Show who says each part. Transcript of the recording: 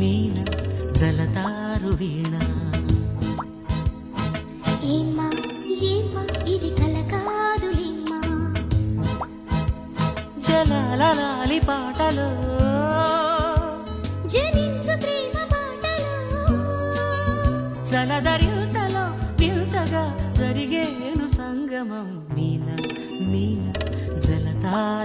Speaker 1: మీన జలతారు వీణ
Speaker 2: ఏమ్మా ఏమ్మా ఇది కల కాదులేమ్మా
Speaker 1: జలాలి పాటలో
Speaker 2: జనించు ప్రేమ పాటలో
Speaker 1: జలధరింతలో వింతగా జరిగేను సంగమం మీన మీన జలతారు